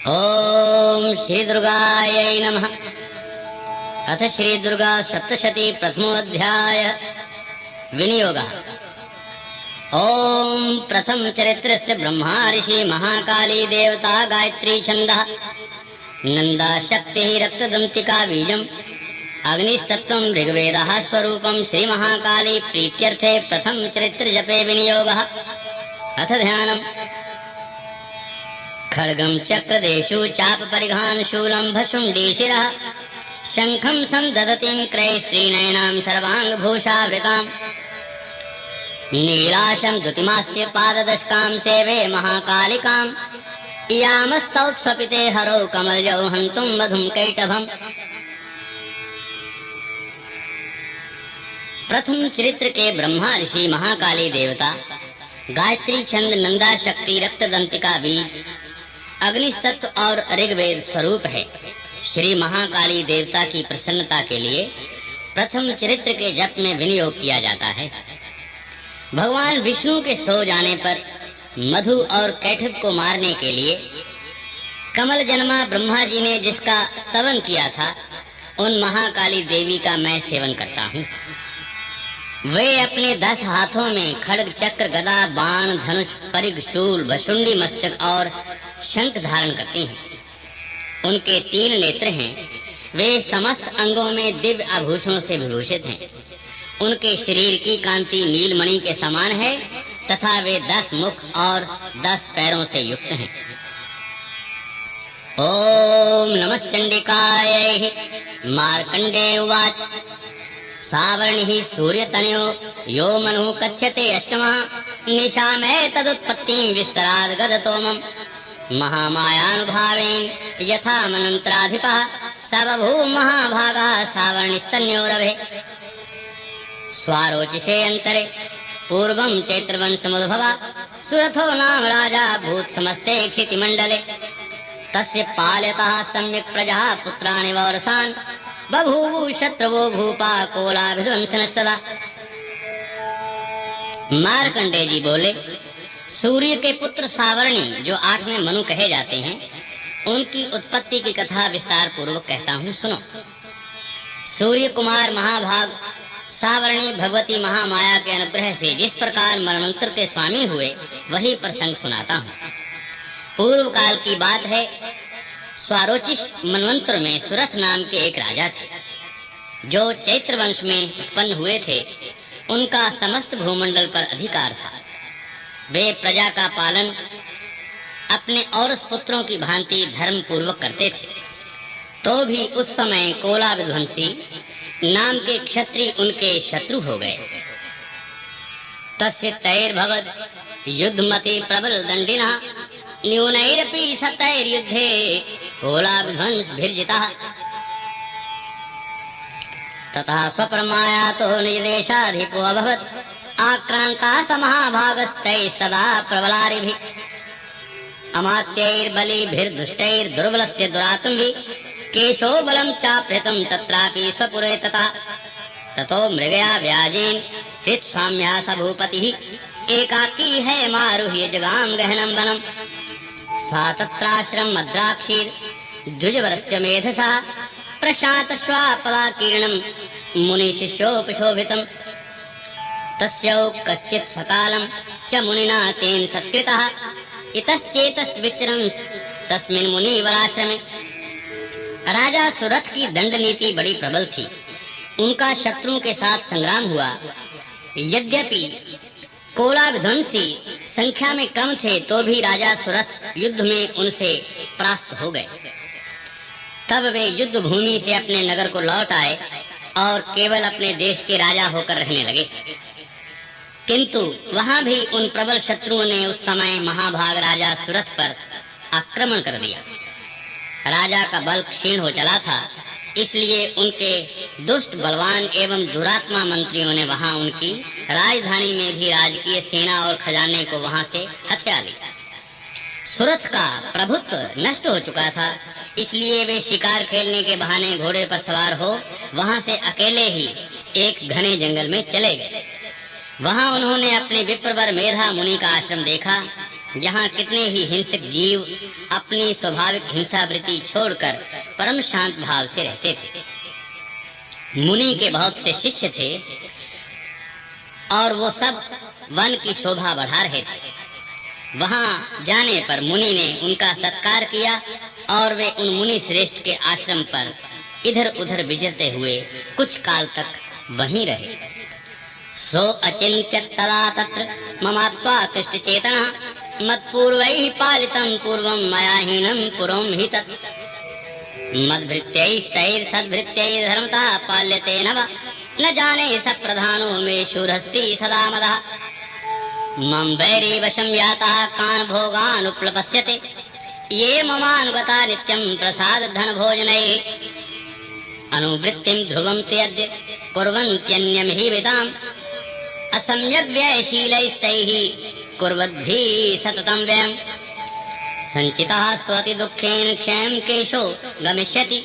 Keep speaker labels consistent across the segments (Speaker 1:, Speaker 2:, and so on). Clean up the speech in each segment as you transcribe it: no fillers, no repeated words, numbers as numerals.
Speaker 1: ओम श्री दुर्गायै नमः। अथ श्री दुर्गा सप्तशती प्रथमोऽध्याय विनियोगः। ओम प्रथम चरित्रस्य ब्रह्मा ऋषि महाकाली देवता गायत्री छन्दः नंदा शक्तिः रक्तदंतिका बीजम् अग्निस्तत्त्वं ऋग्वेदः स्वरूपं श्री महाकाली प्रीत्यर्थे प्रथम चरित्र जपे विनियोगः। अथ ध्यानम्। खड्गं चक्रदेशु चाप परिघान शूलं भशुण्डी शिरः शंखं संदधतीं क्रयस्त्रीनयनां सर्वाङ्गभूषावृताम् नीलाशं द्युतिमास्य पाददशकां सेवे महाकालिकाम् इयामस्तौत्स्वपिते हरौ कमलजौ हन्तुं मधुं कैटभम्। प्रथम चरित्र के ब्रह्मा ऋषि महाकाली देवता गायत्री छंद नंदा शक्ति रक्तदंतिका बीज अग्निस्तत्व और ऋग्वेद स्वरूप है। श्री महाकाली देवता की प्रसन्नता के लिए प्रथम चरित्र के जप में विनियोग किया जाता है। भगवान विष्णु के सो जाने पर मधु और कैटभ को मारने के लिए कमल जन्मा ब्रह्मा जी ने जिसका स्तवन किया था, उन महाकाली देवी का मैं सेवन करता हूँ। वे अपने 10 हाथों में खड्ग चक्र गदा बाण धनुष परिघ शूल भशुंडी मस्तक और शंख धारण करती हैं। उनके 3 नेत्र हैं। वे समस्त अंगों में दिव्य आभूषणों से विभूषित हैं। उनके शरीर की कांति नीलमणि के समान है तथा वे 10 मुख और 10 पैरों से युक्त हैं। ओम नमश्चंडिकायै। मार्कंडेय उवाच सावर्णिः सूर्यतनयो यो मनुः कथ्यते अष्टमः निशामे तदुत्पत्तिं विस्तराद् गदतोमम् महामायानुभावेन यथा मनन्त्राधिपः स बभूव महाभागः सावर्णिस्तन्योरभे स्वारोचिषे अंतरे पूर्वं चैत्रवंशमुद्भवा सुरथो नाम राजा भूत समस्ते क्षितिमण्डले तस्य पाल्यतः सम्यक् प्रजा पुत्राणि वौरसान् बभूवु शत्रवो भूपा कोलाभिध्वंसनस्तदा। मार्कंडेय जी बोले, सूर्य के पुत्र सावर्णी जो 8वें मनु कहे जाते हैं, उनकी उत्पत्ति की कथा विस्तार पूर्वक कहता हूँ, सुनो। सूर्य कुमार महाभाग सावर्णी भगवती महामाया के अनुग्रह से जिस प्रकार मरणोत्तर के स्वामी हुए, वही प्रसंग सुनाता हूँ। पूर्व काल की बात है। स्वारोचिष मनवंतर में सुरथ नाम के एक राजा थे, जो चैत्र वंश में उत्पन्न हुए थे। उनका समस्त भूमंडल पर अधिकार था। वे प्रजा का पालन अपने और पुत्रों की भांति धर्म पूर्वक करते थे। तो भी उस समय कोला विध्वंसी नाम के क्षत्रिय उनके शत्रु हो गए। तस्य तैर्भवद युद्धमति प्रबल दंडिनः न्यूनैरपि सतैर्युद्धे कोलाविध्वंसभिर्जितः ततः स्वपरमायातो निजदेशाधिपो अभवत् आक्रान्ता स महाभागस्तैस्तदा प्रबलारिभिः अमात्यैर्बलिभिर्दुष्टैर्दुर्बलस्य दुरात्मभिः केशो बलं चाप्यतं तत्रापि स्वपुरे तथा ततो मृगया व्याजेन हृत्स्वाम्यः स भूपतिः एकाकी है मारुह्य जगाम गहनं वनम् सा तत्राश्रम मद्राक्षीर द्विजवरस्य मेधसा प्रशांत श्वापलाकीर्णं मुनिशिष्योपशोभितम् तस्यौ कश्चित् सकालं च मुनिना तेन सत्कृतः इतश्चेतश्विचरन् तस्मिन् मुनिवराश्रमे। राजा सुरथ की दंड नीति बड़ी प्रबल थी। उनका शत्रुओं के साथ संग्राम हुआ। यद्यपि कोला विध्वंसी संख्या में कम थे, तो भी राजा सुरथ युद्ध में उनसे परास्त हो गए। तब वे युद्ध भूमि से अपने नगर को लौट आए और केवल अपने देश के राजा होकर रहने लगे। किंतु वहां भी उन प्रबल शत्रुओं ने उस समय महाभाग राजा सुरथ पर आक्रमण कर दिया। राजा का बल क्षीण हो चला था, इसलिए उनके दुष्ट बलवान एवं दुरात्मा मंत्रियों ने वहां उनकी राजधानी में भी राजकीय सेना और खजाने को वहां से हथिया लिया। सुरथ का प्रभुत्व नष्ट हो चुका था, इसलिए वे शिकार खेलने के बहाने घोड़े पर सवार हो वहां से अकेले ही एक घने जंगल में चले गए। वहां उन्होंने अपने विप्रवर मेधा मुनि का आश्रम देखा जहाँ कितने ही हिंसक जीव अपनी स्वाभाविक हिंसा वृत्ति छोड़कर परम शांत भाव से रहते थे। मुनि के बहुत से शिष्य थे और वो सब वन की शोभा बढ़ा रहे थे। वहां जाने पर मुनि ने उनका सत्कार किया और वे उन मुनि श्रेष्ठ के आश्रम पर इधर उधर विचरते हुए कुछ काल तक वहीं रहे। सो अचिन्त्य तदा तत्र ममात्वा तुष्ट चेतना मत्पूर्वैः पालितं पूर्वं मया हीनं पुरं हि तत् मद्भृत्यैस्तैर् सद्भृत्यैर् धर्मतः पाल्यते नव न जाने स प्रधानो मे शूरस्ति सदा मदः मम वैरी वशं यातः कान् भोगान् उपलपस्यते ये ममानुगता नित्यं प्रसाद धन भोजनैः अनुवृत्तिं ध्रुवं ते अद्य कुर्वन्त्यन्यं हि विदाम् असम्यग् व्ययशीलैस्तैः कुर्वद्भिः सततं व्ययम् सञ्चितः स्वति दुःखेन क्षयं केशो गमिष्यति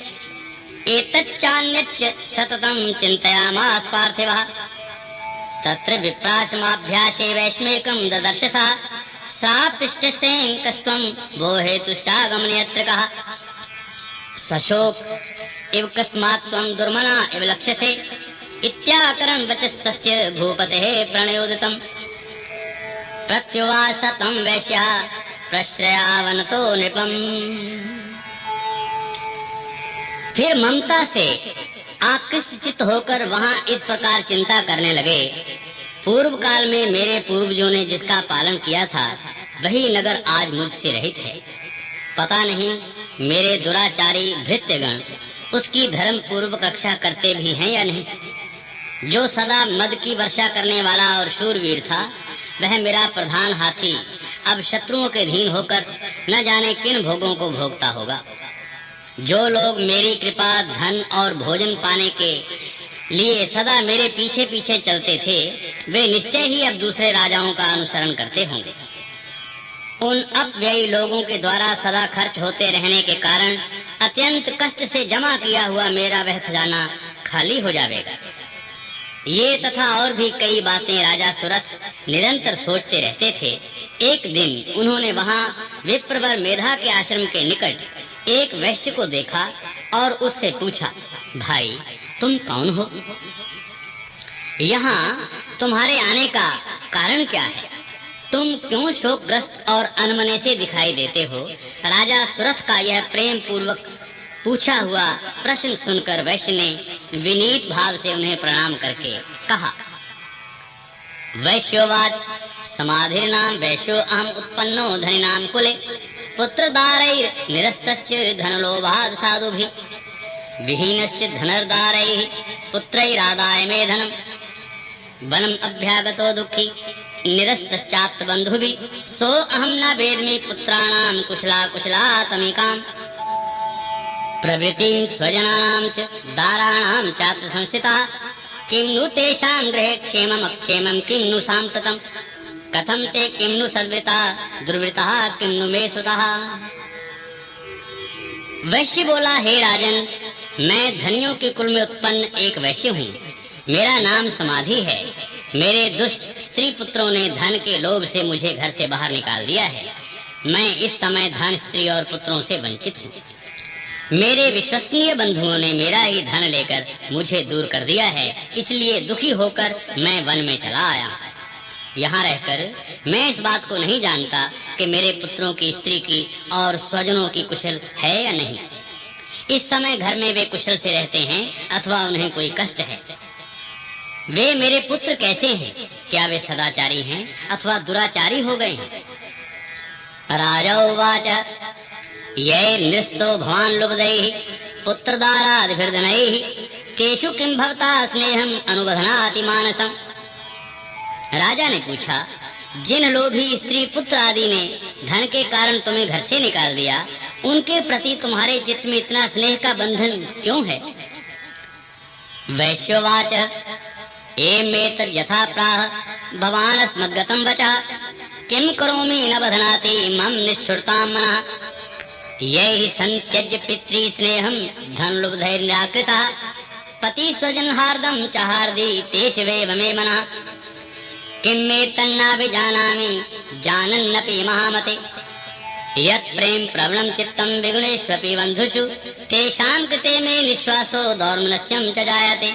Speaker 1: एतच्चान्यच्च सततं चिन्तयामास पार्थिवः तत्र विप्राशमाभ्यासे वैश्मेकं ददर्श सः सा पृष्ठसेन कस्त्वं वो हेतुश्चागमनयत्र कः सशोक इव कस्मात् त्वं दुर्मना इव लक्ष्यसे इत्याकरन् वचस्तस्य भूपतेः प्रणयोदितम् प्रत्युवाच तं वैश्यः प्रश्रयावनतो नृपम्। फिर ममता से आकृष्ट होकर वहां इस प्रकार चिंता करने लगे, पूर्व काल में मेरे पूर्वजों ने जिसका पालन किया था वही नगर आज मुझसे रहित है। पता नहीं मेरे दुराचारी भृत्यगण उसकी धर्म पूर्वक रक्षा करते भी हैं या नहीं। जो सदा मद की वर्षा करने वाला और शूरवीर था वह मेरा प्रधान हाथी अब शत्रुओं के अधीन होकर न जाने किन भोगों को भोगता होगा। जो लोग मेरी कृपा धन और भोजन पाने के लिए सदा मेरे पीछे पीछे चलते थे वे निश्चय ही अब दूसरे राजाओं का अनुसरण करते होंगे। उन अपव्ययी लोगों के द्वारा सदा खर्च होते रहने के कारण अत्यंत कष्ट से जमा किया हुआ मेरा वह खजाना खाली हो जाएगा। ये तथा और भी कई बातें राजा सुरथ निरंतर सोचते रहते थे। एक दिन उन्होंने वहां विप्रवर मेधा के आश्रम के निकट एक वैश्य को देखा और उससे पूछा, भाई तुम कौन हो? यहाँ तुम्हारे आने का कारण क्या है? तुम क्यों शोकग्रस्त और अनमने से दिखाई देते हो? राजा सुरथ का यह प्रेम पूर्वक पूछा हुआ प्रश्न सुनकर वैश्य ने विनीत भाव से उन्हें प्रणाम करके कहा, वैश्योवाच समाधिर्नाम वैश्यो अहम उत्पन्नो धनिनाम कुले पुत्रदारैर् निरस्तश्च धनलोभाद् साधुभिः विहीनश्च धनर्दारैः पुत्रैरादाय मे धनम् वनम् अभ्यागतो दुःखी निरस्तश्चाप्त बन्धुभिः सो अहं न वेद्मि पुत्राणां कुशलातमिकाम् प्रवृत्तिं स्वजनानां च दाराणां चात्र संस्थिताः किं नु तेषां गृहे क्षेममक्षेमं किं नु साम्प्रतम् कथं ते किं नु सद्वृताः दुर्वृताः किं नु मे सुताः। वैश्य बोला, हे राजन, मैं धनियों के कुल में उत्पन्न एक वैश्य हूँ। मेरा नाम समाधि है। मेरे दुष्ट स्त्री पुत्रों ने धन के लोभ से मुझे घर से बाहर निकाल दिया है। मैं इस समय धन, स्त्री और पुत्रों से वंचित हूँ। मेरे विश्वसनीय बंधुओं ने मेरा ही धन लेकर मुझे दूर कर दिया है, इसलिए दुखी होकर मैं वन में चला आया। यहाँ रहकर मैं इस बात को नहीं जानता कि मेरे पुत्रों की, स्त्री की और स्वजनों की कुशल है या नहीं। इस समय घर में वे कुशल से रहते हैं अथवा उन्हें कोई कष्ट है। वे मेरे पुत्र कैसे हैं? क्या वे सदाचारी हैं अथवा दुराचारी हो गए हैं? राजा उवाच यैर्निस्तो भवान् लुब्धैः पुत्रदारादिभिर्धनैः केषु किं भवता स्नेहम् अनुबध्नाति मानसम्। राजा ने पूछा, जिन लोभी स्त्री पुत्र आदि ने धन के कारण तुम्हें घर से निकाल दिया, उनके प्रति तुम्हारे चित्त में इतना स्नेह का बंधन क्यों है? वैश्योवाच एमेतद् यथा प्राह भवान् अस्मद्गतं वचः किं करोमि न बध्नाति मम निष्ठुरतां मनः यैः संत्यज्य पितृ स्नेहं धनलुब्धैर्निराकृतः पति स्वजन हार्दं च हार्दि तेषवेव मे मनः किं मे तन्नाभिजानामि जानन्नपि महामते यत् प्रेम प्रवणं चित्तं विगुणेष्वपि बन्धुषु तेषां कृते मे निश्वासो दौर्मनस्यं च जायते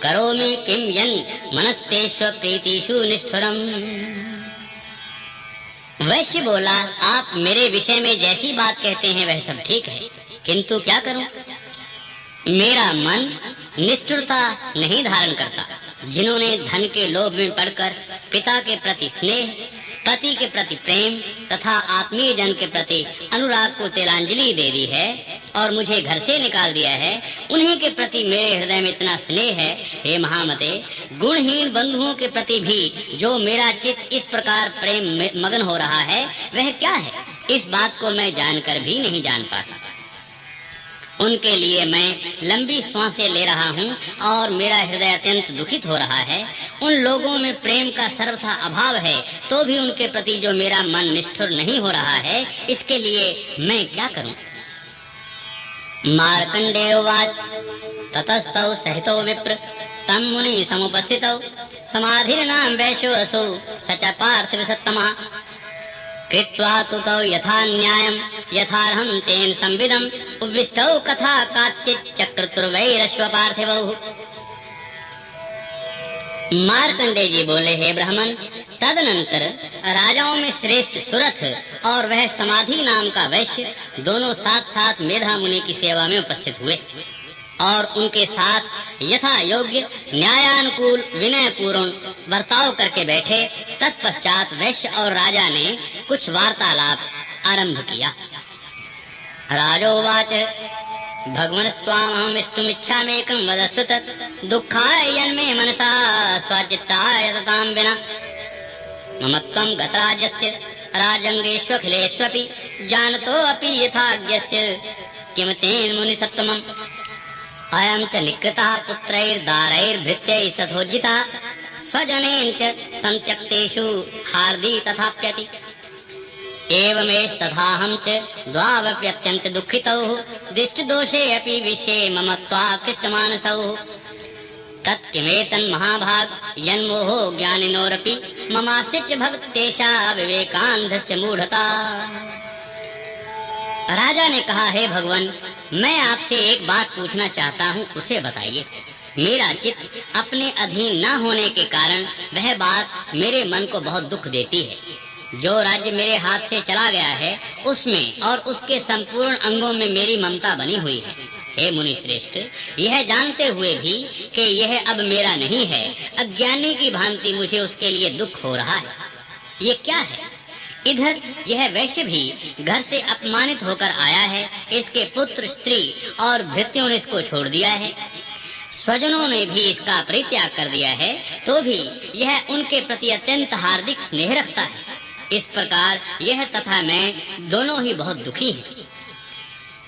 Speaker 1: करोमि किं यन् मनस्तेष्वप्रीतिषु निष्ठुरम्। वैश्य बोला, आप मेरे विषय में जैसी बात कहते हैं वह सब ठीक है, किंतु क्या करूं? मेरा मन निष्ठुरता नहीं धारण करता। जिन्होंने धन के लोभ में पड़कर पिता के प्रति स्नेह, पति के प्रति प्रेम तथा आत्मीय जन के प्रति अनुराग को तिलांजलि दे दी है और मुझे घर से निकाल दिया है, उन्हीं के प्रति मेरे हृदय में इतना स्नेह है। हे महामते, गुणहीन बंधुओं के प्रति भी जो मेरा चित्त इस प्रकार प्रेम में मगन हो रहा है वह क्या है, इस बात को मैं जानकर भी नहीं जान पाता। उनके लिए मैं लंबी सांसें ले रहा हूँ और मेरा हृदय अत्यंत दुखित हो रहा है। उन लोगों में प्रेम का सर्वथा अभाव है, तो भी उनके प्रति जो मेरा मन निष्ठुर नहीं हो रहा है, इसके लिए मैं क्या करूँ? मार्कंडेय उवाच ततस्तौ सहितो विप्र तं मुनि समुपस्थितौ समाधिर्नां वैश्यो असौ स च पार्थिवसत्तमः कृत्वा तु तौ यथा न्यायं यथार्हं तेन संविदम् उपविष्टौ कथा काचित् चक्रतुर्वैरश्व पार्थिवौ। मार्कंडेय जी बोले, हे ब्राह्मण, तदनंतर राजाओं में श्रेष्ठ सुरथ और वह समाधि नाम का वैश्य दोनों साथ साथ मेधा मुनि की सेवा में उपस्थित हुए और उनके साथ यथा योग्य न्यायानुकूल विनय पूर्ण बर्ताव करके बैठे। तत्पश्चात वैश्य और राजा ने कुछ वार्तालाप आरंभ किया। राजोवाच भगवन्स्त्वामहमिष्टुमिच्छामेकं वदस्व तत् दुःखाय यन्मे मनसा स्वचित्ताय ततां विना मम त्वं गतराज्यस्य राजङ्गेष्वखिलेष्वपि जानतोऽपि यथाज्ञस्य किं तेन मुनिसत्तमम् अयं च निकृतः पुत्रैर्दारैर्भृत्यैस्तथोज्जितः स्वजनेन च संत्यक्तेषु हार्दी तथाप्यति एवमेस्तथाहं च द्वावप्यत्यन्त दुःखितौ दिष्टदोषे अपि विषये मम त्वाकृष्टमानसौ तत्किमेतन् महाभाग यन्मोहो ज्ञानिनोरपि ममास्य च भवत्येषा विवेकान्धस्य मूढ़ता। राजा ने कहा, हे भगवान, मैं आपसे एक बात पूछना चाहता हूँ, उसे बताइए। मेरा चित्त अपने अधीन न होने के कारण वह बात मेरे मन को बहुत दुख देती है। जो राज्य मेरे हाथ से चला गया है उसमें और उसके संपूर्ण अंगों में मेरी ममता बनी हुई है। हे मुनि श्रेष्ठ, यह जानते हुए भी कि यह अब मेरा नहीं है, अज्ञानी की भांति मुझे उसके लिए दुख हो रहा है। ये क्या है? इधर यह वैश्य भी घर से अपमानित होकर आया है, इसके पुत्र स्त्री और भृत्यों ने इसको छोड़ दिया है, स्वजनों ने भी इसका परित्याग कर दिया है, तो भी यह उनके प्रति अत्यंत हार्दिक स्नेह रखता है। इस प्रकार यह तथा मैं दोनों ही बहुत दुखी हैं।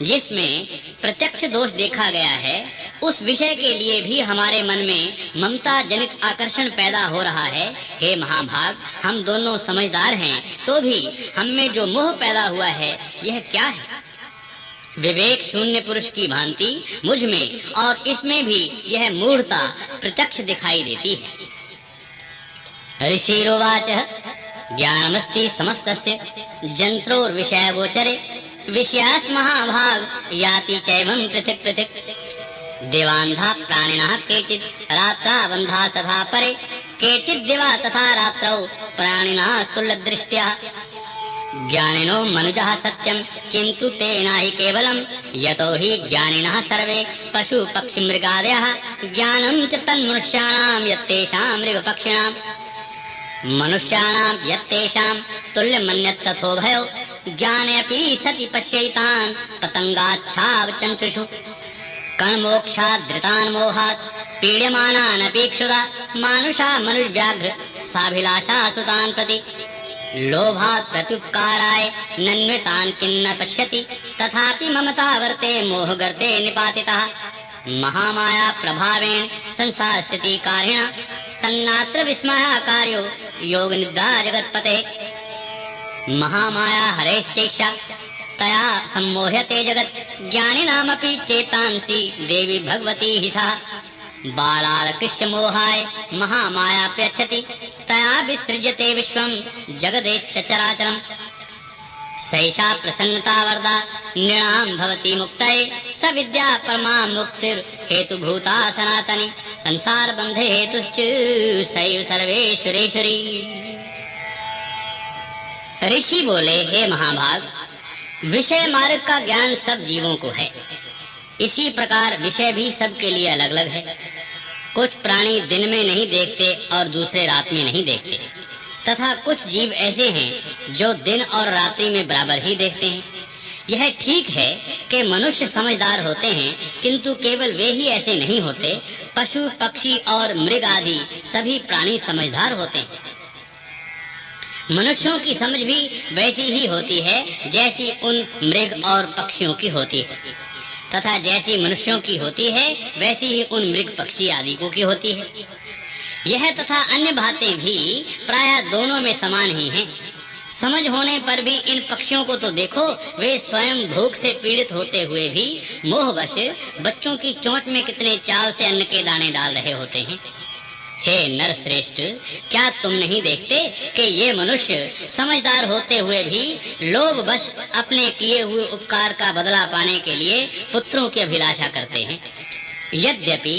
Speaker 1: जिसमें प्रत्यक्ष दोष देखा गया है उस विषय के लिए भी हमारे मन में ममता जनित आकर्षण पैदा हो रहा है। हे महाभाग, हम दोनों समझदार हैं, तो भी हम में जो मोह पैदा हुआ है यह क्या है? विवेक शून्य पुरुष की भांति मुझ में और इसमें भी यह मूढ़ता प्रत्यक्ष दिखाई देती है। ऋषिरोवाच ज्ञानमस्ति समस्तस्य जंत्रोर्विषय गोचरे विषयास् महाभाग याति चैवं पृथक् पृथक् देवान्धा प्राणिनः केचित् रात्राबन्धा तथा परे केचित् दिवा तथा रात्रौ प्राणिनः स्थूलदृष्ट्या ज्ञानिनो मनुजः सत्यं किन्तु तेनाहि केवलं यतो हि ज्ञानिनः सर्वे पशु पक्षि मृगादयः ज्ञानं च तन्मनुष्याणां यत्तेषां मृगपक्षिणां मनुष्याणां यत्तेषां तुल्यमन्यत् तथोभयो ज्ञानेऽपि सति पश्यैतान् पतंगाच्छावचंचुषु कणमोक्षाद्रितान् मोहात् पीड्यमानानपि क्षुधा मानुषा मनुव्याघ्र साभिलाषा सुतान् प्रति लोभात् प्रत्युपकाराय नन्वितान् किन्न पश्यति तथापि ममता वर्ते मोहगर्ते निपातितः महामाया प्रभावेण संसार स्थिति कारिणा तन्नात्र विस्मयाकार्यो योग निद्रा जगत्पते महामाया हरेश्चैक्षा तया सम्मोह्यते जगत् ज्ञानिनामपि चेतांसि देवी भगवती हि सा बालालकृष्य मोहाय महामाया प्रयच्छति तया विसृज्यते विश्वं जगदेच्च चराचरम् सैषा प्रसन्नता वरदा नृणां भवति मुक्तये स विद्या परमा मुक्तिर् हेतुभूता सनातनी संसार बंधे हेतुश्च सैव सर्वेश्वरेश्वरी। ऋषि बोले, हे महाभाग, विषय मार्ग का ज्ञान सब जीवों को है। इसी प्रकार विषय भी सबके लिए अलग अलग है। कुछ प्राणी दिन में नहीं देखते और दूसरे रात में नहीं देखते, तथा कुछ जीव ऐसे हैं जो दिन और रात्रि में बराबर ही देखते हैं। यह ठीक है कि मनुष्य समझदार होते हैं, किंतु केवल वे ही ऐसे नहीं होते। पशु पक्षी और मृग आदि सभी प्राणी समझदार होते हैं। मनुष्यों की समझ भी वैसी ही होती है जैसी उन मृग और पक्षियों की होती है, तथा जैसी मनुष्यों की होती है वैसी ही उन मृग पक्षी आदि को की होती है। यह तथा अन्य बातें भी प्रायः दोनों में समान ही हैं। समझ होने पर भी इन पक्षियों को तो देखो, वे स्वयं भूख से पीड़ित होते हुए भी मोहवश बच्चों की चोंच में कितने चाव से अन्न के दाने डाल रहे होते हैं। हे नर श्रेष्ठ, क्या तुम नहीं देखते कि ये मनुष्य समझदार होते हुए भी लोभवश अपने किए हुए उपकार का बदला पाने के लिए पुत्रों की अभिलाषा करते हैं। यद्यपि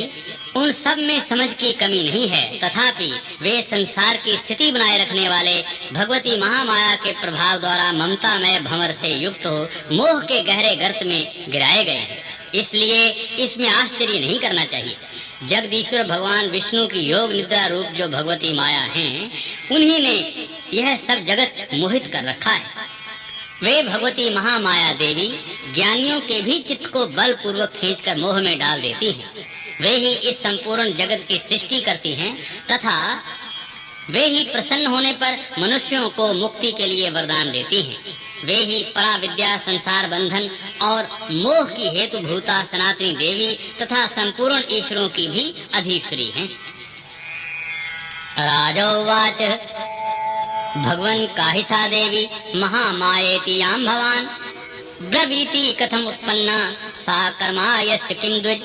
Speaker 1: उन सब में समझ की कमी नहीं है, तथापि वे संसार की स्थिति बनाए रखने वाले भगवती महामाया के प्रभाव द्वारा ममता में भंवर से युक्त हो मोह के गहरे गर्त में गिराए गए हैं। इसलिए इसमें आश्चर्य नहीं करना चाहिए। जगदीश्वर भगवान विष्णु की योग निद्रा रूप जो भगवती माया हैं, उन्हीं ने यह सब जगत मोहित कर रखा है। वे भगवती महामाया देवी ज्ञानियों के भी चित्त को बलपूर्वक खींचकर मोह में डाल देती हैं। वे ही इस संपूर्ण जगत की सृष्टि करती हैं, तथा वे ही प्रसन्न होने पर मनुष्यों को मुक्ति के लिए वरदान देती हैं। वे ही परा विद्या, संसार बंधन और मोह की हेतु भूता सनातनी देवी तथा संपूर्ण ईश्वरों की भी अधीश्वरी हैं। राजोवाच भगवन् काहि सा देवी महामायेति यां भवान् ब्रवीति कथम उत्पन्ना सा कर्मायश्च किं द्विज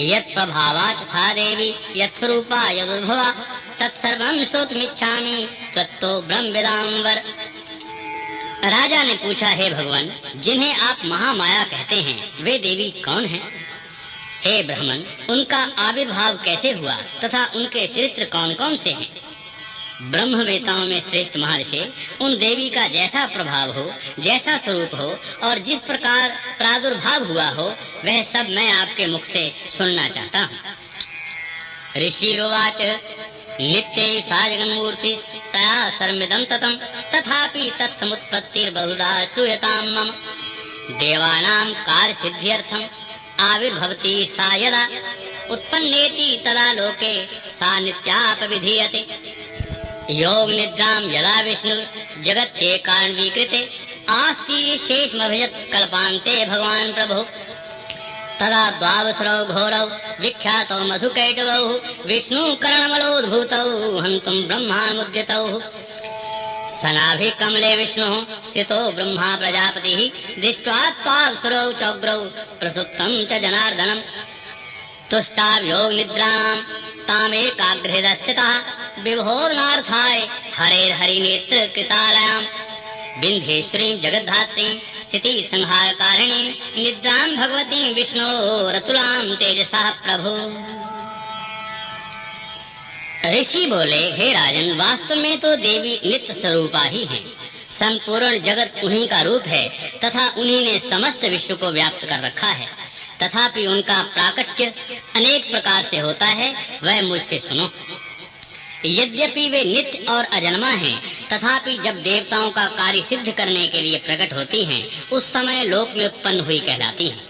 Speaker 1: यत्प्रभावाच सा देवी यत्स्वरूपा यदुद्भवा तत्सर्वं श्रोतुमिच्छामि त्वत्तो ब्रह्मविदां वर। राजा ने पूछा, हे भगवान, जिन्हें आप महामाया कहते हैं वे देवी कौन हैं? हे ब्राह्मण, उनका आविर्भाव कैसे हुआ तथा उनके चरित्र कौन कौन से हैं? ब्रह्मवेताओं में श्रेष्ठ महर्षि उन देवी का जैसा प्रभाव हो, जैसा स्वरूप हो और जिस प्रकार प्रादुर्भाव हुआ हो, वह सब मैं आपके मुख से सुनना चाहता हूँ। ऋषिरोवाच नित्ये सा जगन्मूर्ति तया सर्वमिदं ततं तथापि तत्समुत्पत्तिर्बहुधा श्रूयतां मम देवानां कार्यसिद्ध्यर्थम् आविर्भवति सा यदा उत्पन्नेति तदा लोके सा नित्यापविधीयते योग निद्रां यदा विष्णु जगत्ये कारणीकृते आस्ति शेषमभिजत कल्पान्ते भगवान् प्रभु तदा द्वावसरौ घोरौ विख्यातौ मधुकैटवौ विष्णु करणमलोद्भूतौ हन्तुं ब्रह्मामुद्यतौ सनाभि कमले विष्णुः स्थितो ब्रह्मा प्रजापतिः दृष्ट्वा त्वावसरौ चोग्रौ प्रसुप्तं च जनार्दनम् तुष्टाव्योग निद्राणां तामेकाग्रहृदस्थितः विबोधनार्थाय हरेर्हरिनेत्र कृतालयां विन्ध्येश्वरीं जगद्धात्रीं स्थिति संहारकारिणीं निद्रां भगवतीं विष्णोरतुलां तेजसः प्रभु। ऋषि बोले, हे राजन, वास्तव में तो देवी नित्य स्वरूपा ही हैं। संपूर्ण जगत उन्हीं का रूप है तथा उन्हीं ने समस्त विश्व को व्याप्त कर रखा है। तथापि उनका प्राकट्य अनेक प्रकार से होता है, वह मुझसे सुनो। यद्यपि वे नित्य और अजन्मा हैं, तथापि जब देवताओं का कार्य सिद्ध करने के लिए प्रकट होती हैं, उस समय लोक में उत्पन्न हुई कहलाती हैं।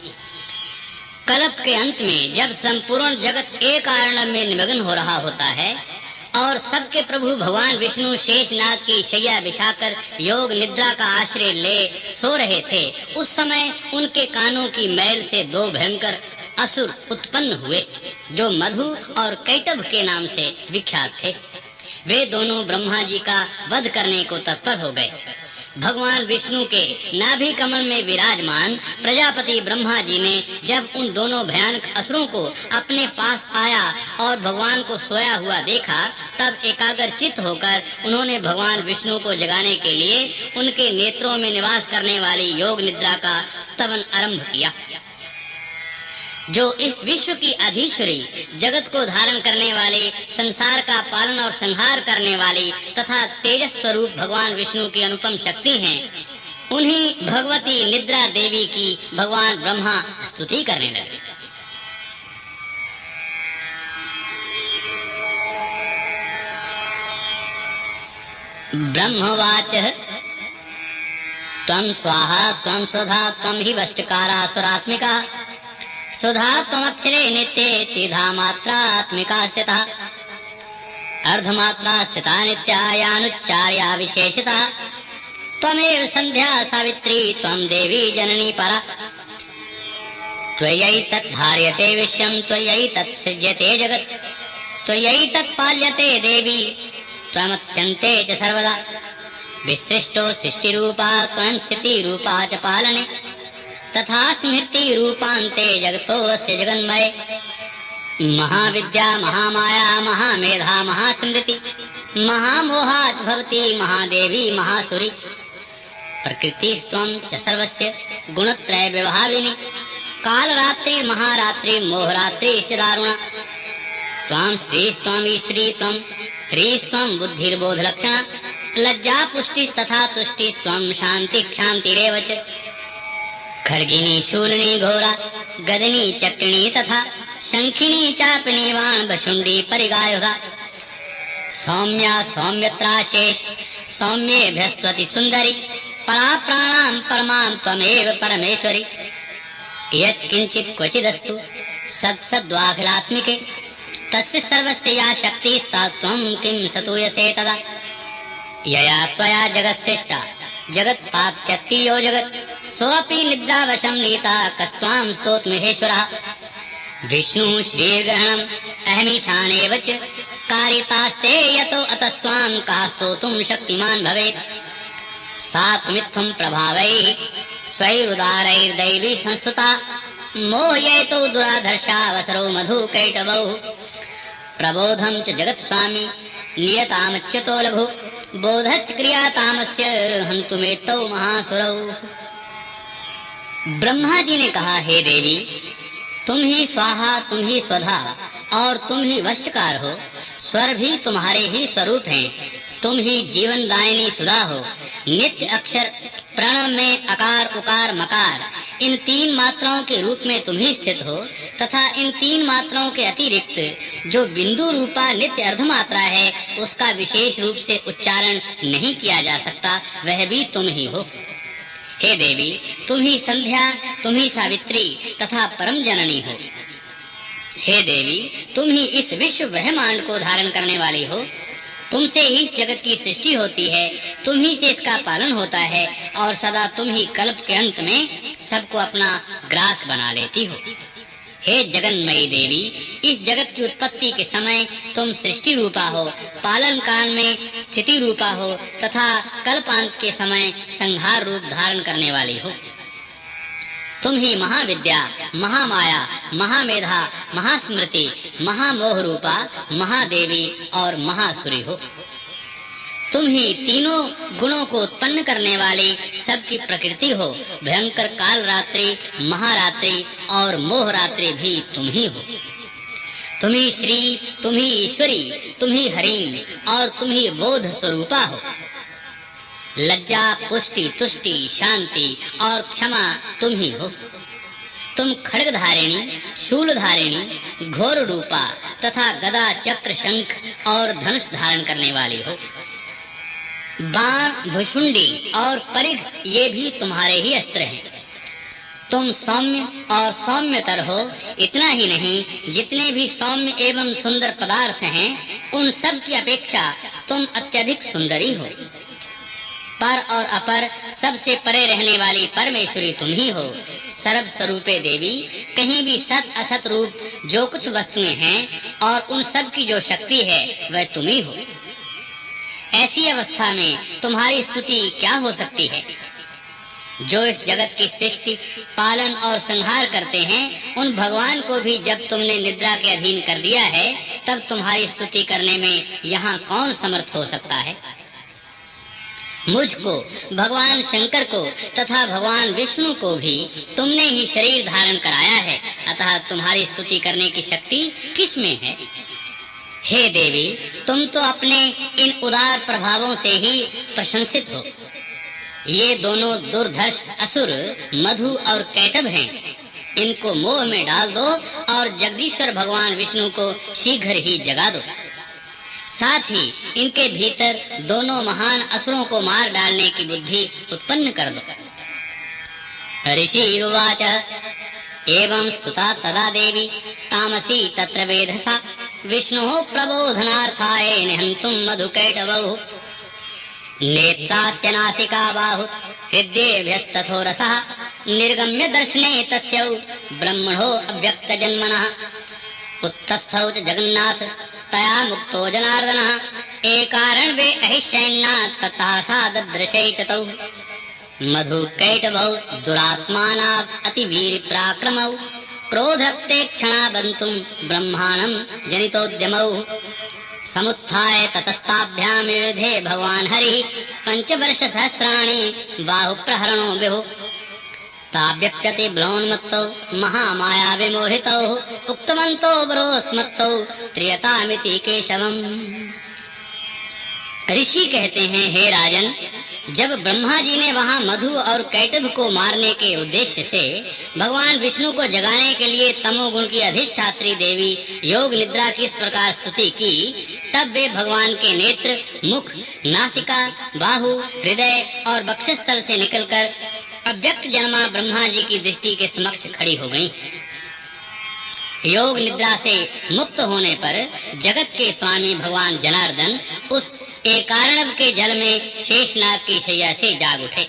Speaker 1: कल्प के अंत में जब संपूर्ण जगत एक कारण में निमग्न हो रहा होता है और सबके प्रभु भगवान विष्णु शेषनाग की शैया बिछाकर योग निद्रा का आश्रय ले सो रहे थे, उस समय उनके कानों की मैल से दो भयंकर असुर उत्पन्न हुए जो मधु और कैटभ के नाम से विख्यात थे। वे दोनों ब्रह्मा जी का वध करने को तत्पर हो गए। भगवान विष्णु के नाभि कमल में विराजमान प्रजापति ब्रह्मा जी ने जब उन दोनों भयानक असुरों को अपने पास आया और भगवान को सोया हुआ देखा, तब एकाग्रचित्त होकर उन्होंने भगवान विष्णु को जगाने के लिए उनके नेत्रों में निवास करने वाली योग निद्रा का स्तवन आरंभ किया। जो इस विश्व की अधीश्वरी, जगत को धारण करने वाले, संसार का पालन और संहार करने वाली तथा तेजस स्वरूप भगवान विष्णु की अनुपम शक्ति हैं, उन्हीं भगवती निद्रा देवी की भगवान ब्रह्मा स्तुति करने लगे। ब्रह्मवाच त्वं स्वाहा त्वं स्वधा त्वं हि वष्टकारासुरात्मिका सुधा त्वमक्षरे नित्ये त्रिधा मात्रात्मिका स्थिता अर्धमात्रा स्थिता नित्यायानुच्चार्या विशेषता त्वमेव संध्या सावित्री त्वं देवी जननी परा त्वयैतत् धार्यते विश्वं त्वयैतत् सृज्यते जगत् त्वयैतत् पाल्यते देवी त्वमत्स्यन्ते च सर्वदा विसृष्टो सृष्टिरूपा त्वं स्थितिरूपा च पालने तथा स्मृति रूपान्ते जगतोऽस्य जगन्मये महाविद्या महामाया महामेधा महास्मृति महामोहात् भवती महादेवी महासुरी प्रकृतिस्त्वं च सर्वस्य गुणत्रय विभाविनी कालरात्रि महारात्रि मोहरात्रिश्च दारुणा त्वं श्रीस्त्वं ईश्वरी त्वं ह्रीस्त्वं बुद्धिर्बोधलक्षणा लज्जा पुष्टिस्तथा तुष्टिस्त्वं शान्ति क्षान्तिरेव च खड्गिनी शूलिनी घोरा गदिनी चक्रिणी तथा शंखिनी चापिनी वाण बशुंडी परिगायुधा सौम्या सौम्यत्राशेष सौम्येभ्यस्त्वति सुंदरी परा प्राणां परमां त्वमेव परमेश्वरी यत्किंचित् क्वचिदस्तु सत्सद्वाखिलात्मिके तस्य सर्वस्य या शक्तिस्तात्त्वं किं सतूयसे तदा यया त्वया जगत्सृष्टा जगत्पात्यत्ति यो जगत् सोऽपि निद्रावशं नीता कस्त्वां स्तोत्रमहेश्वरः विष्णु श्रीग्रहणम् अहमीशानेव च कारितास्ते यतो अतस्त्वां का स्तोतुं शक्तिमान् भवेत् सा त्वमित्थं प्रभावैः स्वैरुदारैर्दैवी संस्तुता मोहयेतो दुराधर्षावसरो मधुकैटवौ प्रबोधं च जगत्स्वामी नियतामच्युतो लघु बोधच क्रियातामस्य हन्तुमेतौ महासुरौ। ब्रह्मा जी ने कहा, हे देवी, तुम ही स्वाहा, तुम ही स्वधा और तुम ही वष्टकार हो। स्वर भी तुम्हारे ही स्वरूप हैं। तुम ही जीवन दायिनी सुधा हो। नित्य अक्षर प्रणव में अकार उकार मकार, इन तीन मात्राओं के रूप में तुम ही स्थित हो तथा इन तीन मात्राओं के अतिरिक्त जो बिंदु रूपा नित्य अर्धमात्रा है, उसका विशेष रूप से उच्चारण नहीं किया जा सकता, वह भी तुम ही हो। हे देवी, तुम ही संध्या, तुम ही सावित्री तथा परम जननी हो। हे देवी, तुम ही इस विश्व ब्रह्मांड को धारण करने वाली हो। तुमसे ही इस जगत की सृष्टि होती है, तुम ही से इसका पालन होता है और सदा तुम ही कल्प के अंत में सबको अपना ग्रास बना लेती हो। हे जगन्मयी देवी, इस जगत की उत्पत्ति के समय तुम सृष्टि रूपा हो, पालन काल में स्थिति रूपा हो तथा कल्पांत के समय संहार रूप धारण करने वाली हो। तुम ही महाविद्या, महामाया, महामेधा, महास्मृति, महामोह रूपा, महादेवी और महासुरी हो। तुम ही तीनों गुणों को उत्पन्न करने वाली सबकी प्रकृति हो। भयंकर काल रात्रि, महारात्रि और मोह रात्रि भी तुम ही हो। तुम ही श्री, तुम ही ईश्वरी, तुम ही हरीम और तुम ही बोध स्वरूपा हो। लज्जा, पुष्टि, तुष्टि, शांति और क्षमा तुम ही हो। तुम खड्ग धारिणी, शूल धारिणी, घोर रूपा तथा गदा, चक्र, शंख और धनुष धारण करने वाली हो। बाण, भुशुंडी और परिघ ये भी तुम्हारे ही अस्त्र हैं। तुम सौम्य और सौम्यतर हो। इतना ही नहीं, जितने भी सौम्य एवं सुंदर पदार्थ हैं, उन सब की अपेक्षा तुम अत्यधिक सुंदरी हो। पर और अपर सबसे परे रहने वाली परमेश्वरी तुम ही हो। सर्व स्वरूपे देवी, कहीं भी सत असत रूप जो कुछ वस्तुएं हैं और उन सब की जो शक्ति है, वह तुम ही हो। ऐसी अवस्था में तुम्हारी स्तुति क्या हो सकती है? जो इस जगत की सृष्टि, पालन और संहार करते हैं, उन भगवान को भी जब तुमने निद्रा के अधीन कर दिया है, तब तुम्हारी स्तुति करने में यहाँ कौन समर्थ हो सकता है? मुझको, भगवान शंकर को तथा भगवान विष्णु को भी तुमने ही शरीर धारण कराया है, अतः तुम्हारी स्तुति करने की शक्ति किस में है? हे देवी, तुम तो अपने इन उदार प्रभावों से ही प्रशंसित हो। ये दोनों दुर्धर्ष असुर मधु और कैटभ हैं। इनको मोह में डाल दो और जगदीश्वर भगवान विष्णु को शीघ्र ही जगा दो। साथ ही इनके भीतर दोनों महान असुरों को मार डालने की बुद्धि उत्पन्न कर दो। ऋषिरुवाच एवं स्तुता तदा देवी तामसी तत्र वेधसा विष्णुः प्रबोधनार्थाय निहन्तुं मधुकैटभौ नेत्रास्य नासिका बाहु हृदयेभ्यस्तथो रसः निर्गम्य दर्शने तस्यौ ब्रह्मणो अव्यक्त जन्मनः उत्तस्थौ च जगन्नाथ तया मुक्तो जनार्दनः एकारण वे अहिष्यन्ना तथा सा ददृशै च तौ मधुकैटभौ दुरात्माना अतिवीर पराक्रमौ क्रोधक्ते क्षणा बन्तुं ब्रह्माणं जनितोद्यमौ समुत्थाय ततस्ताभ्यां युधे भगवान हरिः पंचवर्ष सहस्राणि बाहुप्रहरणो विभु ताभ्यप्यति ब्रह्मोन्मत्तौ महामाया विमोहितौ उक्तवन्तो ब्रोस्मत्तौ त्रियतामिति केशवम्। ऋषि कहते हैं, हे राजन, जब ब्रह्मा जी ने वहाँ मधु और कैटभ को मारने के उद्देश्य से भगवान विष्णु को जगाने के लिए तमोगुण की अधिष्ठात्री देवी योग निद्रा की इस प्रकार स्तुति की, तब वे भगवान के नेत्र, मुख, नासिका, बाहु, हृदय और वक्षस्थल से निकलकर अव्यक्त जन्मा ब्रह्मा जी की दृष्टि के समक्ष खड़ी हो गईं। योग निद्रा से मुक्त होने पर जगत के स्वामी भगवान जनार्दन उस एकारणव के जल में शेषनाग की शैया से जाग उठे।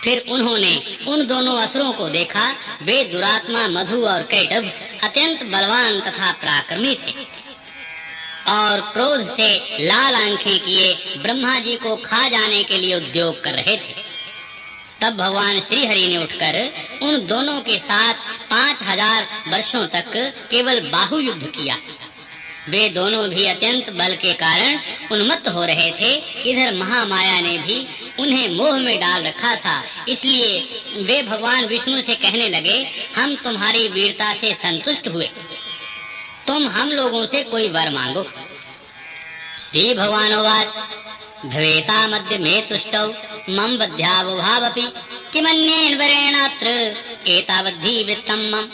Speaker 1: फिर उन्होंने उन दोनों असुरों को देखा। वे दुरात्मा मधु और कैटभ अत्यंत बलवान तथा पराक्रमी थे और क्रोध से लाल आंखें किए ब्रह्मा जी को खा जाने के लिए उद्योग कर रहे थे। तब भगवान श्री हरि ने उठकर उन दोनों के साथ 5000 वर्षों तक केवल बाहु युद्ध किया। वे दोनों भी अत्यंत बल के कारण उन्मत्त हो रहे थे। इधर महामाया ने भी उन्हें मोह में डाल रखा था, इसलिए वे भगवान विष्णु से कहने लगे, हम तुम्हारी वीरता से संतुष्ट हुए, तुम हम लोगों से कोई वर मांगो। श्री भगवानुवाच भवेता मध्य में तुष्टौ मम बध्यावभावपि किमन्येन वरेणात्र एतावद्धि वृत्तम मम।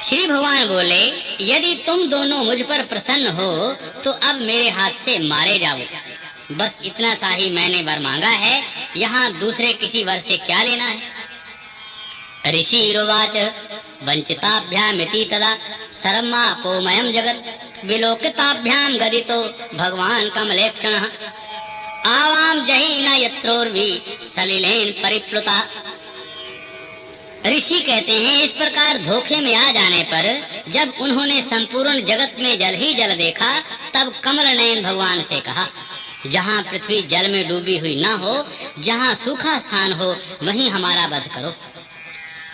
Speaker 1: श्री भगवान बोले, यदि तुम दोनों मुझ पर प्रसन्न हो तो अब मेरे हाथ से मारे जाओ। बस इतना सा ही मैंने वर मांगा है, यहाँ दूसरे किसी वर से क्या लेना है। ऋषिरुवाच वंचिताभ्यामिति तदा सर्वमापोमयं जगत् विलोकिताभ्यां गदितो भगवान कमलेक्षणः आवाम जहि न यत्रोर्वी सलिलेन परिप्लुता। ऋषि कहते हैं, इस प्रकार धोखे में आ जाने पर जब उन्होंने संपूर्ण जगत में जल ही जल देखा, तब कमल नयन भगवान से कहा, जहाँ पृथ्वी जल में डूबी हुई न हो, जहाँ सूखा स्थान हो, वहीं हमारा वध करो।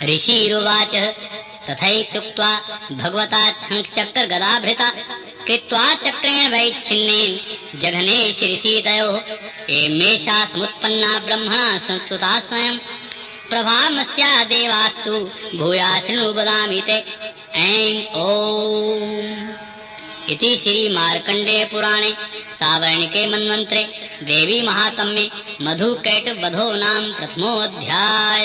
Speaker 1: ऋषिरुवाच तथैत्युक्त्वा भगवता शंखचक्र गदाभृता कृत्वा चक्रेण वैच्छिन्नेन जघने शिरसीतयोः एमेषा समुत्पन्ना ब्रह्मणा संस्तुता स्वयं प्रभामस्या देवास्तु भूया शृणु वदामि ते। ऐं ओम इति श्री मार्कंडेय पुराणे सावर्णिके मन्वंतरे देवी महात्म्ये मधुकैटभ वधो नाम प्रथमोऽध्यायः।